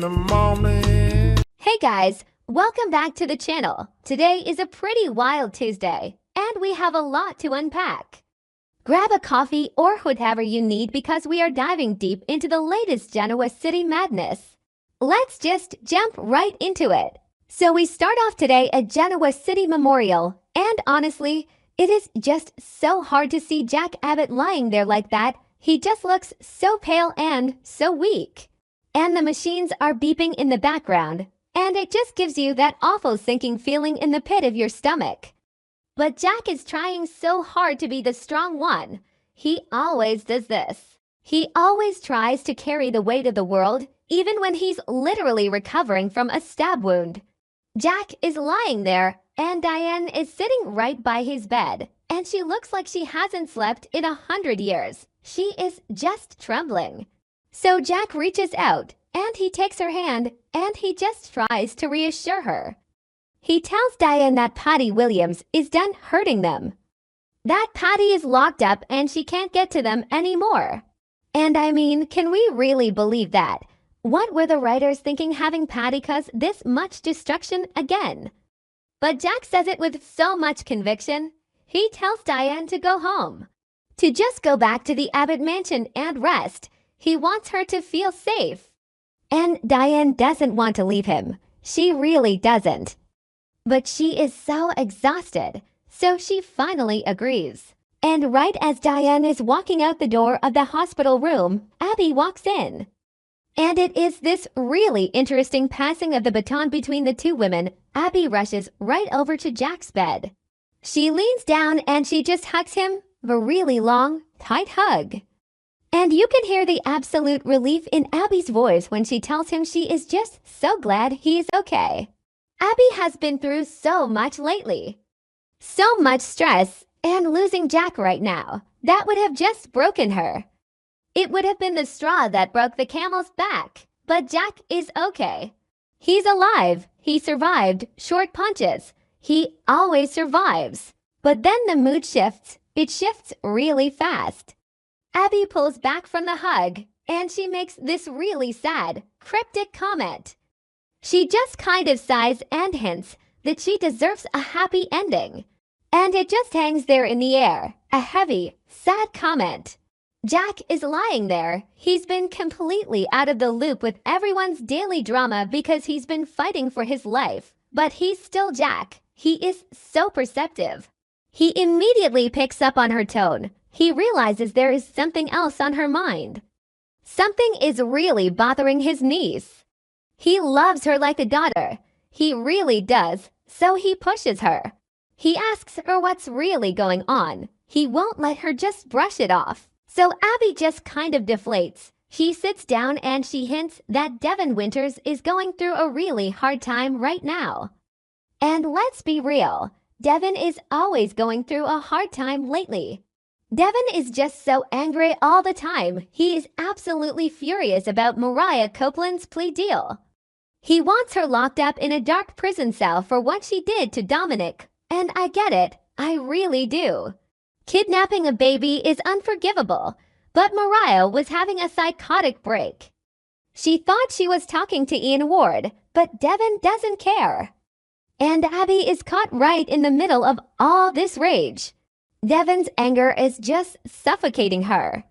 the morning. Hey guys, welcome back to the channel. Today is a pretty wild Tuesday, and we have a lot to unpack. Grab a coffee or whatever you need because we are diving deep into the latest Genoa City madness. Let's just jump right into it. So we start off today at Genoa City Memorial, and honestly, it is just so hard to see Jack Abbott lying there like that. He just looks so pale and so weak. And the machines are beeping in the background, and it just gives you that awful sinking feeling in the pit of your stomach. But Jack is trying so hard to be the strong one. He always does this. He always tries to carry the weight of the world, even when he's literally recovering from a stab wound. Jack is lying there, and Diane is sitting right by his bed, and she looks like she hasn't slept in 100 years. She is just trembling. So Jack reaches out, and he takes her hand, and he just tries to reassure her. He tells Diane that Patty Williams is done hurting them. That Patty is locked up and she can't get to them anymore. And I mean, can we really believe that? What were the writers thinking having Patty cause this much destruction again? But Jack says it with so much conviction. He tells Diane to go home, to just go back to the Abbott mansion and rest. He wants her to feel safe. And Diane doesn't want to leave him. She really doesn't. But she is so exhausted, so she finally agrees. And right as Diane is walking out the door of the hospital room, Abby walks in. And it is this really interesting passing of the baton between the two women. Abby rushes right over to Jack's bed. She leans down and she just hugs him, a really long, tight hug. And you can hear the absolute relief in Abby's voice when she tells him she is just so glad he's okay. Abby has been through so much lately. So much stress, and losing Jack right now, that would have just broken her. It would have been the straw that broke the camel's back, but Jack is okay. He's alive. He survived short punches. He always survives. But then the mood shifts. It shifts really fast. Abby pulls back from the hug, and she makes this really sad, cryptic comment. She just kind of sighs and hints that she deserves a happy ending. And it just hangs there in the air, a heavy, sad comment. Jack is lying there. He's been completely out of the loop with everyone's daily drama because he's been fighting for his life. But he's still Jack. He is so perceptive. He immediately picks up on her tone. He realizes there is something else on her mind. Something is really bothering his niece. He loves her like a daughter. He really does, so he pushes her. He asks her what's really going on. He won't let her just brush it off. So Abby just kind of deflates. She sits down and she hints that Devin Winters is going through a really hard time right now. And let's be real, Devin is always going through a hard time lately. Devin is just so angry all the time. He is absolutely furious about Mariah Copeland's plea deal. He wants her locked up in a dark prison cell for what she did to Dominic. And I get it. I really do. Kidnapping a baby is unforgivable. But Mariah was having a psychotic break. She thought she was talking to Ian Ward, but Devin doesn't care. And Abby is caught right in the middle of all this rage. Devin's anger is just suffocating her.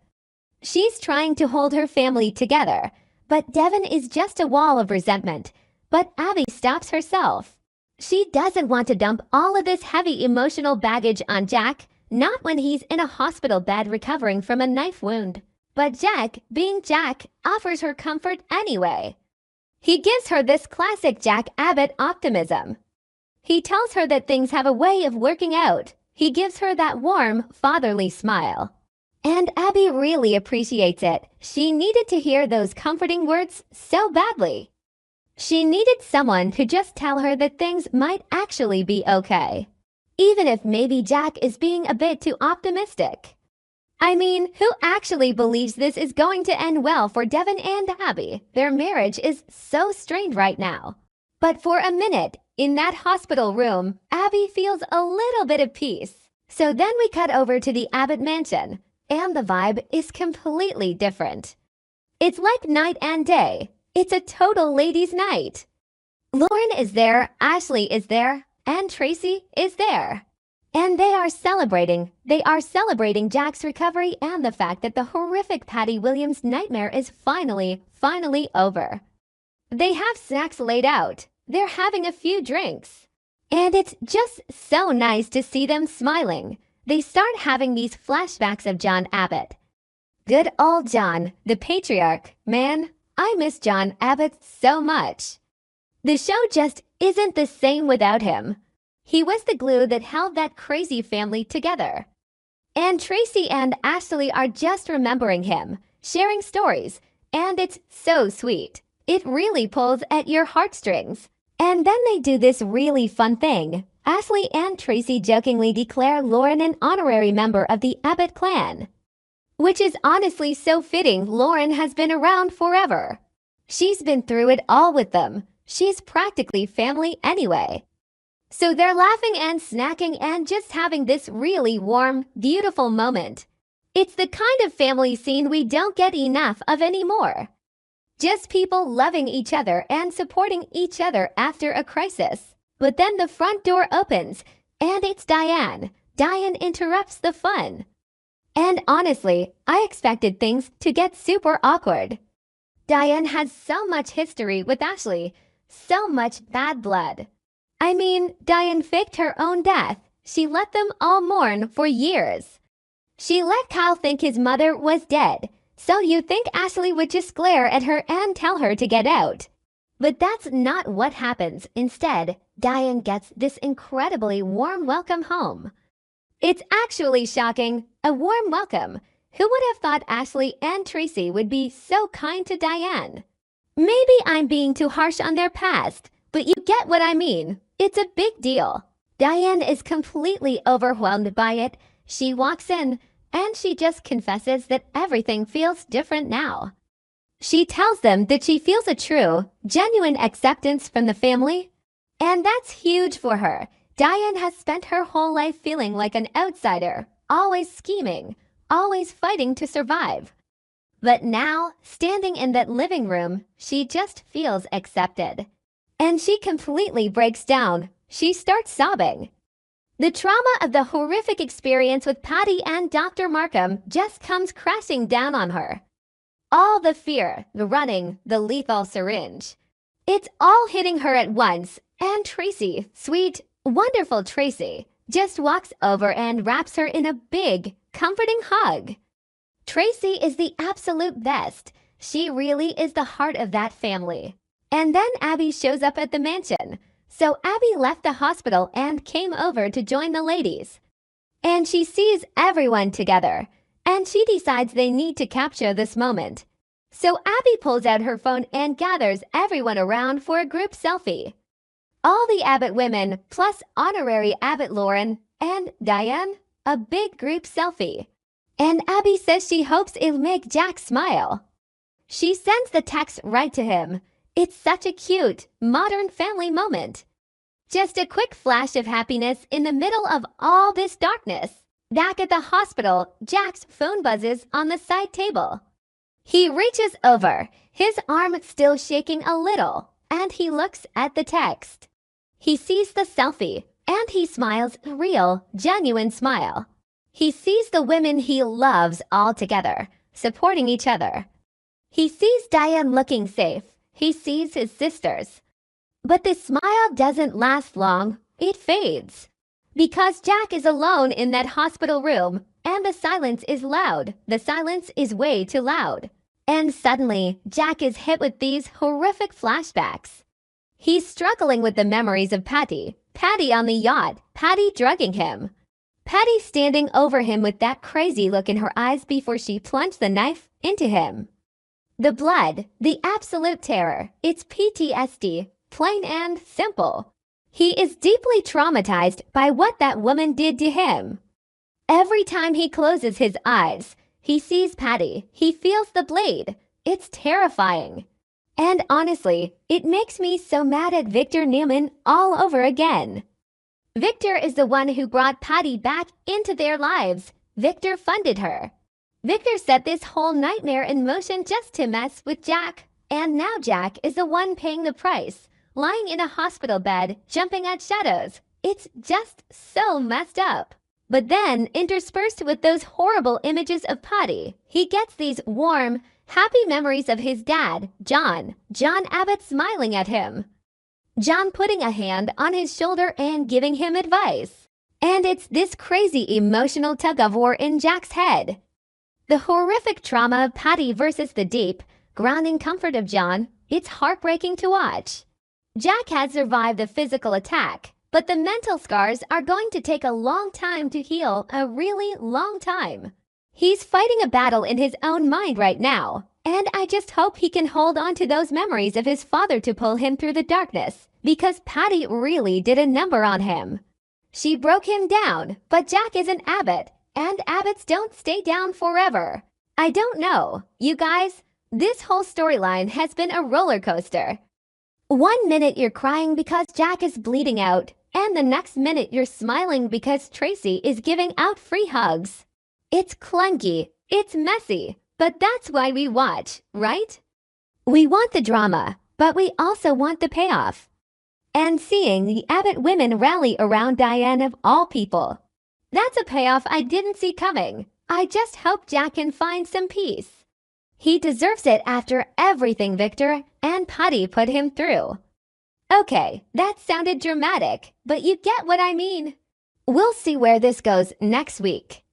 She's trying to hold her family together, but Devin is just a wall of resentment. But Abby stops herself. She doesn't want to dump all of this heavy emotional baggage on Jack, not when he's in a hospital bed recovering from a knife wound. But Jack, being Jack, offers her comfort anyway. He gives her this classic Jack Abbott optimism. He tells her that things have a way of working out. He gives her that warm, fatherly smile. And Abby really appreciates it. She needed to hear those comforting words so badly. She needed someone to just tell her that things might actually be okay. Even if maybe Jack is being a bit too optimistic. I mean, who actually believes this is going to end well for Devin and Abby? Their marriage is so strained right now. But for a minute, in that hospital room, Abby feels a little bit of peace. So then we cut over to the Abbott mansion, and the vibe is completely different. It's like night and day. It's a total ladies' night. Lauren is there, Ashley is there, and Tracy is there. And they are celebrating. They are celebrating Jack's recovery and the fact that the horrific Patty Williams nightmare is finally over. They have snacks laid out. They're having a few drinks. And it's just so nice to see them smiling. They start having these flashbacks of John Abbott. Good old John, the patriarch. Man, I miss John Abbott so much. The show just isn't the same without him. He was the glue that held that crazy family together. And Tracy and Ashley are just remembering him, sharing stories, and it's so sweet. It really pulls at your heartstrings. And then they do this really fun thing. Ashley and Tracy jokingly declare Lauren an honorary member of the Abbott clan. Which is honestly so fitting. Lauren has been around forever. She's been through it all with them. She's practically family anyway. So they're laughing and snacking and just having this really warm, beautiful moment. It's the kind of family scene we don't get enough of anymore. Just people loving each other and supporting each other after a crisis. But then the front door opens, and it's Diane. Diane interrupts the fun. And honestly, I expected things to get super awkward. Diane has so much history with Ashley, so much bad blood. I mean, Diane faked her own death. She let them all mourn for years. She let Kyle think his mother was dead, so you'd think Ashley would just glare at her and tell her to get out. But that's not what happens. Instead, Diane gets this incredibly warm welcome home. It's actually shocking. A warm welcome. Who would have thought Ashley and Tracy would be so kind to Diane? Maybe I'm being too harsh on their past, but you get what I mean. It's a big deal. Diane is completely overwhelmed by it. She walks in, and she just confesses that everything feels different now. She tells them that she feels a true, genuine acceptance from the family. And that's huge for her. Diane has spent her whole life feeling like an outsider, always scheming, always fighting to survive. But now, standing in that living room, she just feels accepted. And she completely breaks down. She starts sobbing. The trauma of the horrific experience with Patty and Dr. Markham just comes crashing down on her. All the fear, the running, the lethal syringe. It's all hitting her at once, and Tracy, sweet, wonderful Tracy, just walks over and wraps her in a big, comforting hug. Tracy is the absolute best. She really is the heart of that family. And then Abby shows up at the mansion. So Abby left the hospital and came over to join the ladies. And she sees everyone together. And she decides they need to capture this moment. So Abby pulls out her phone and gathers everyone around for a group selfie. All the Abbott women, plus honorary Abbott Lauren and Diane, a big group selfie. And Abby says she hopes it'll make Jack smile. She sends the text right to him. It's such a cute, modern family moment. Just a quick flash of happiness in the middle of all this darkness. Back at the hospital, Jack's phone buzzes on the side table. He reaches over, his arm still shaking a little, and he looks at the text. He sees the selfie, and he smiles a real, genuine smile. He sees the women he loves all together, supporting each other. He sees Diane looking safe. He sees his sisters. But the smile doesn't last long. It fades. Because Jack is alone in that hospital room, and the silence is loud. The silence is way too loud. And suddenly, Jack is hit with these horrific flashbacks. He's struggling with the memories of Patty. Patty on the yacht. Patty drugging him. Patty standing over him with that crazy look in her eyes before she plunged the knife into him. The blood, the absolute terror, it's PTSD, plain and simple. He is deeply traumatized by what that woman did to him. Every time he closes his eyes, he sees Patty. He feels the blade. It's terrifying. And honestly, it makes me so mad at Victor Newman all over again. Victor is the one who brought Patty back into their lives. Victor funded her. Victor set this whole nightmare in motion just to mess with Jack And now Jack is the one paying the price, lying in a hospital bed, jumping at shadows. It's just so messed up. But then, interspersed with those horrible images of Patty, he gets these warm, happy memories of his dad, John Abbott smiling at him. John putting a hand on his shoulder and giving him advice. And it's this crazy emotional tug-of-war in Jack's head. The horrific trauma of Patty versus the deep, grounding comfort of John, it's heartbreaking to watch. Jack has survived the physical attack, but the mental scars are going to take a long time to heal, a really long time. He's fighting a battle in his own mind right now, and I just hope he can hold on to those memories of his father to pull him through the darkness, because Patty really did a number on him. She broke him down, but Jack is an Abbott, and Abbotts don't stay down forever. I don't know, you guys. This whole storyline has been a roller coaster. 1 minute you're crying because Jack is bleeding out, and the next minute you're smiling because Tracy is giving out free hugs. It's clunky, it's messy, but that's why we watch, right? We want the drama, but we also want the payoff. And seeing the Abbott women rally around Diane of all people. That's a payoff I didn't see coming. I just hope Jack can find some peace. He deserves it after everything Victor and Patty put him through. Okay, that sounded dramatic, but you get what I mean. We'll see where this goes next week.